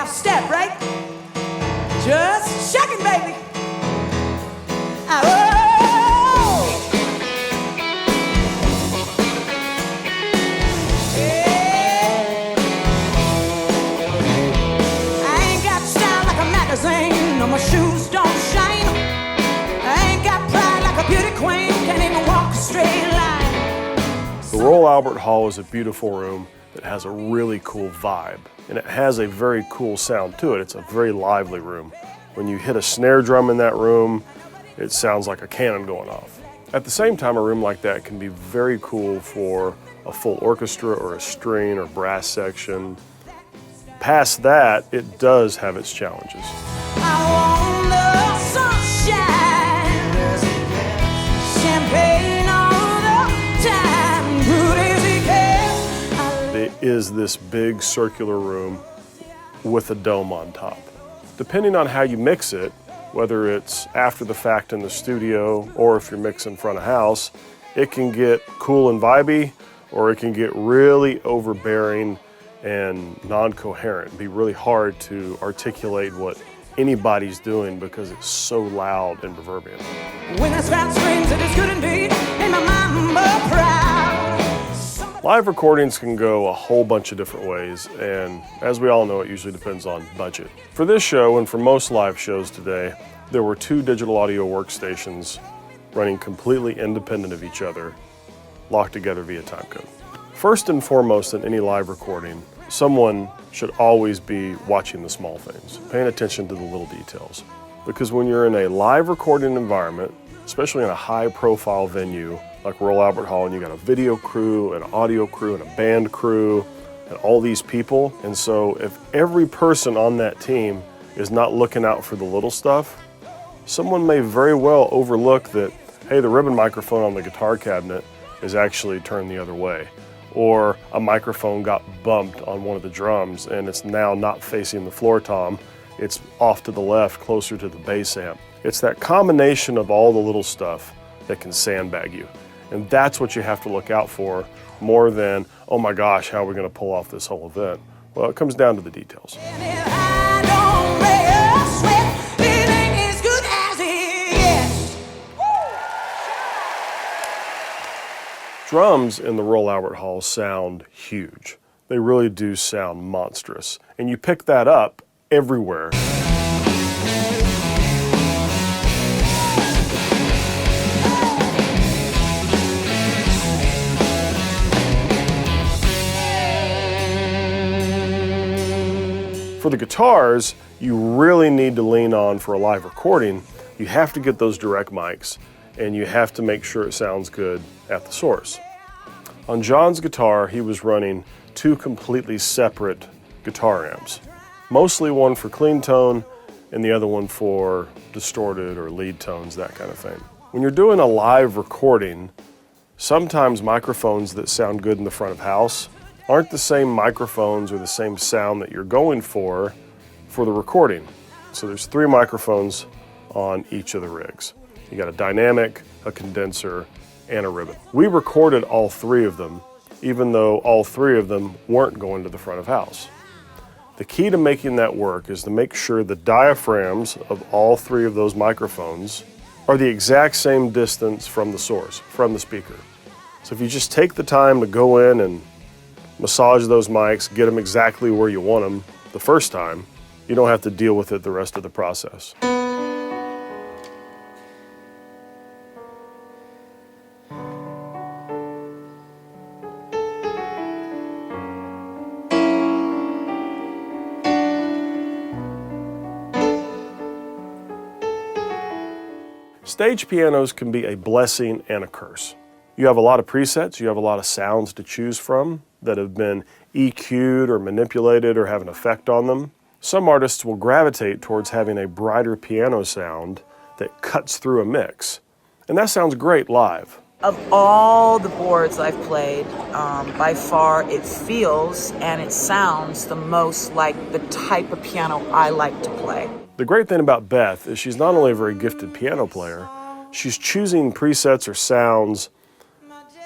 half step, right? Just shaking, baby. Oh. Yeah. I ain't got style like a magazine. No, my shoes don't shine. I ain't got pride like a beauty queen. Can't even walk a straight line. The Royal Albert Hall is a beautiful room that has a really cool vibe, and it has a very cool sound to it. It's a very lively room. When you hit a snare drum in that room, it sounds like a cannon going off. At the same time, a room like that can be very cool for a full orchestra or a string or brass section. Past that, it does have its challenges. I want the sunshine, champagne all the time, good as he can. It is this big circular room with a dome on top. Depending on how you mix it, whether it's after the fact in the studio or if you're mixing front of house, it can get cool and vibey, or it can get really overbearing and non-coherent. It'd be really hard to articulate what anybody's doing because it's so loud and reverberant. When the sound screams, it is good indeed, and my mama proud. Live recordings can go a whole bunch of different ways, and as we all know, it usually depends on budget. For this show, and for most live shows today, there were 2 digital audio workstations running completely independent of each other, locked together via timecode. First and foremost in any live recording, someone should always be watching the small things, paying attention to the little details. Because when you're in a live recording environment, especially in a high-profile venue like Royal Albert Hall, and you got a video crew, an audio crew, and a band crew, and all these people. And so if every person on that team is not looking out for the little stuff, someone may very well overlook that, hey, the ribbon microphone on the guitar cabinet is actually turned the other way. Or a microphone got bumped on one of the drums and it's now not facing the floor tom, it's off to the left, closer to the bass amp. It's that combination of all the little stuff that can sandbag you. And that's what you have to look out for, more than, oh my gosh, how are we going to pull off this whole event? Well, it comes down to the details. Drums in the Royal Albert Hall sound huge. They really do sound monstrous. And you pick that up everywhere. For the guitars, you really need to lean on for a live recording. You have to get those direct mics, and you have to make sure it sounds good at the source. On John's guitar, he was running 2 completely separate guitar amps. Mostly one for clean tone, and the other one for distorted or lead tones, that kind of thing. When you're doing a live recording, sometimes microphones that sound good in the front of house aren't the same microphones or the same sound that you're going for the recording. So there's 3 microphones on each of the rigs. You got a dynamic, a condenser, and a ribbon. We recorded all 3 of them, even though all 3 of them weren't going to the front of house. The key to making that work is to make sure the diaphragms of all 3 of those microphones are the exact same distance from the source, from the speaker. So if you just take the time to go in and massage those mics, get them exactly where you want them the first time, you don't have to deal with it the rest of the process. Stage pianos can be a blessing and a curse. You have a lot of presets, you have a lot of sounds to choose from that have been EQ'd or manipulated or have an effect on them. Some artists will gravitate towards having a brighter piano sound that cuts through a mix. And that sounds great live. Of all the boards I've played, by far it feels and it sounds the most like the type of piano I like to play. The great thing about Beth is she's not only a very gifted piano player, she's choosing presets or sounds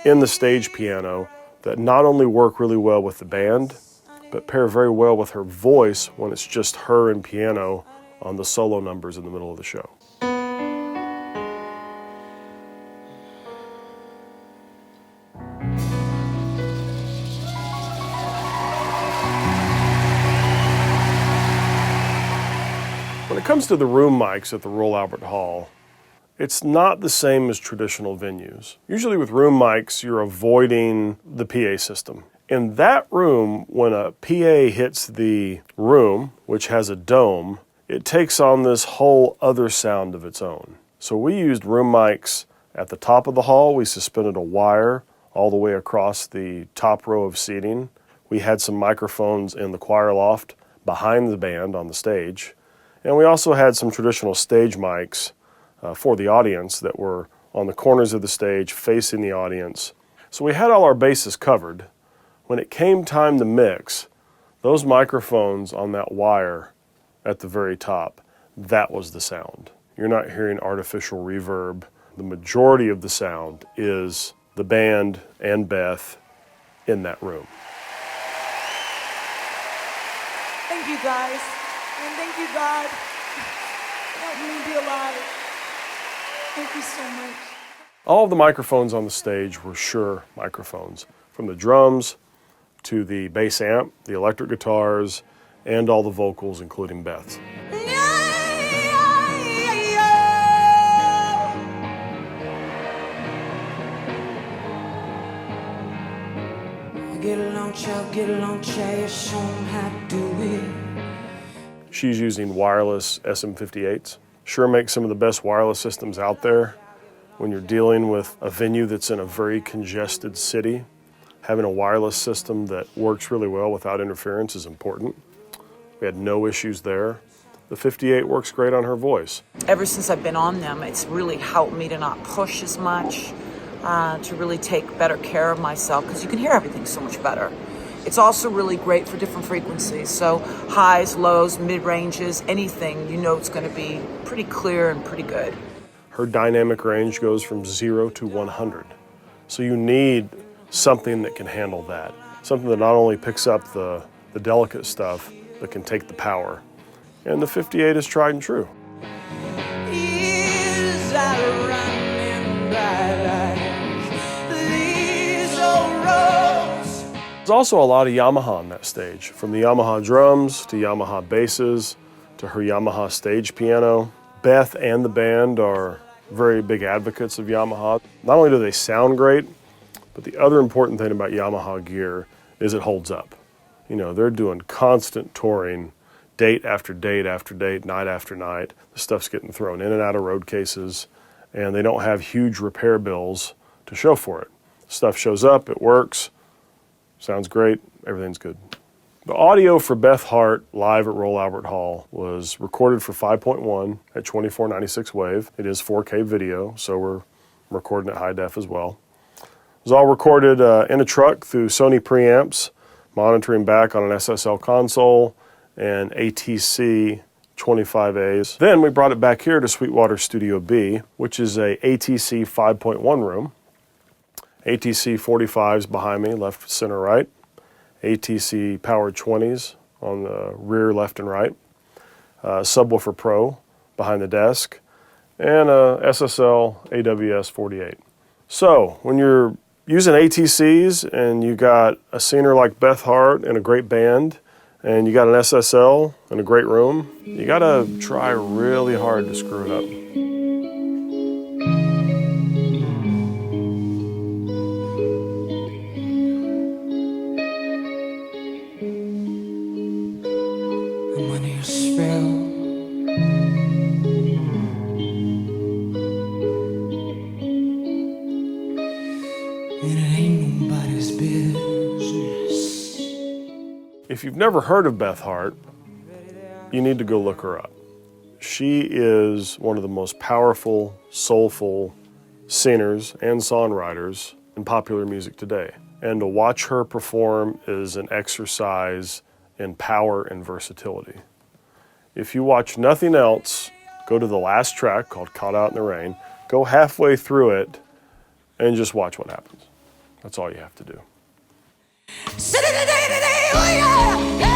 in the stage piano that not only work really well with the band, but pair very well with her voice when it's just her and piano on the solo numbers in the middle of the show. When it comes to the room mics at the Royal Albert Hall, it's not the same as traditional venues. Usually with room mics, you're avoiding the PA system. In that room, when a PA hits the room, which has a dome, it takes on this whole other sound of its own. So we used room mics at the top of the hall. We suspended a wire all the way across the top row of seating. We had some microphones in the choir loft behind the band on the stage. And we also had some traditional stage mics for the audience that were on the corners of the stage facing the audience. So we had all our bases covered. When it came time to mix, those microphones on that wire at the very top, that was the sound. You're not hearing artificial reverb. The majority of the sound is the band and Beth in that room. Thank you, guys. And thank you, God. Help me be alive. Thank you so much. All of the microphones on the stage were Shure microphones, from the drums to the bass amp, the electric guitars, and all the vocals, including Beth's. Get along, child, get along, child, show 'em how to do it. She's using wireless SM58s. Shure makes some of the best wireless systems out there. When you're dealing with a venue that's in a very congested city, having a wireless system that works really well without interference is important. We had no issues there. The 58 works great on her voice. Ever since I've been on them, it's really helped me to not push as much, to really take better care of myself, because you can hear everything so much better. It's also really great for different frequencies. So highs, lows, mid-ranges, anything, you know it's going to be pretty clear and pretty good. Her dynamic range goes from 0 to 100. So you need something that can handle that. Something that not only picks up the delicate stuff, but can take the power. And the 58 is tried and true. Years are running by like these old roads. There's also a lot of Yamaha on that stage, from the Yamaha drums to Yamaha basses to her Yamaha stage piano. Beth and the band are very big advocates of Yamaha. Not only do they sound great, but the other important thing about Yamaha gear is it holds up. You know, they're doing constant touring, date after date after date, night after night. The stuff's getting thrown in and out of road cases, and they don't have huge repair bills to show for it. Stuff shows up, it works, sounds great, everything's good. The audio for Beth Hart live at Royal Albert Hall was recorded for 5.1 at 2496 wave. It is 4K video, so we're recording at high def as well. It was all recorded in a truck through Sony preamps, monitoring back on an SSL console and ATC 25As. Then we brought it back here to Sweetwater Studio B, which is a ATC 5.1 room. ATC 45s behind me, left, center, right. ATC powered 20s on the rear, left, and right. Subwoofer Pro behind the desk, and a SSL AWS 48. So when you're using ATCs and you got a singer like Beth Hart and a great band, and you got an SSL and a great room, you gotta try really hard to screw it up. I'm under your spell. And it ain't nobody's business. If you've never heard of Beth Hart, you need to go look her up. She is one of the most powerful, soulful singers and songwriters in popular music today. And to watch her perform is an exercise in power and versatility. If you watch nothing else, go to the last track called Caught Out in the Rain, go halfway through it, and just watch what happens. That's all you have to do. Day-to-day, yeah, yeah.